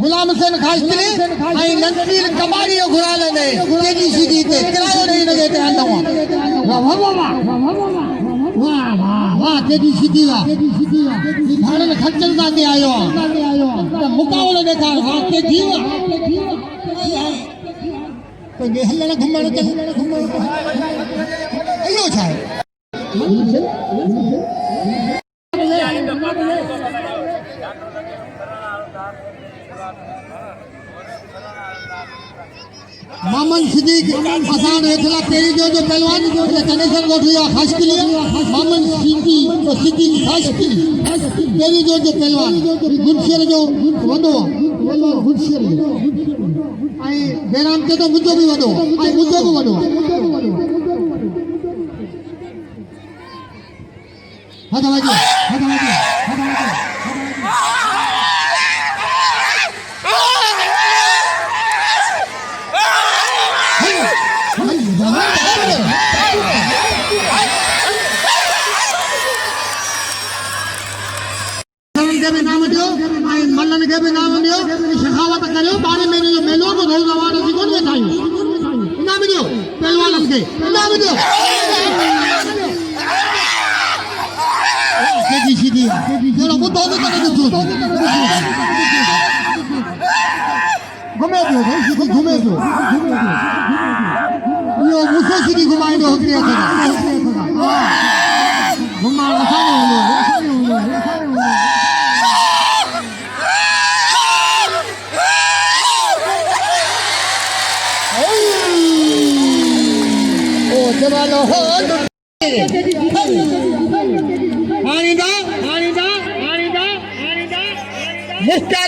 गुलाम हुसैन खास्त्री आई नंदीर कबाड़ी घुराले ने तेजी सीधी ते किरायो नहीं लगे ते आंदा वाह वाह वाह वाह वाह वाह तेजी सीधी वाह भारत खचल दा के आयो तो मुकाबले देखा वाह तेजी वाह तो ये हल्ला घुमण ते अयो छाए मामन सिद्दीक आसान हेठला तेरी जो पहलवान कनेक्शन गोठिया खास के लिए मामन सिद्दीक खास के लिए तेरी जो पहलवान गुडशेर जो वडो गुडशेर आई बेराम ते तो मुद्दो भी वडो आई मुद्दो भी वडो हदा वाजी मल्लन के भी नाम दियो शेखावत करो 12 महीने जो मेलो को रोज आवाज सी कोन बैठाई नाम दियो पहलवान के नाम दियो सीधी सीधी जो मुद्दो तो करे दो घुमे दो सीधी घुमे दो यो मुसो सीधी घुमाई दो हकरिया घुमा आसान हो जवानो हो आनिदा मुख्तार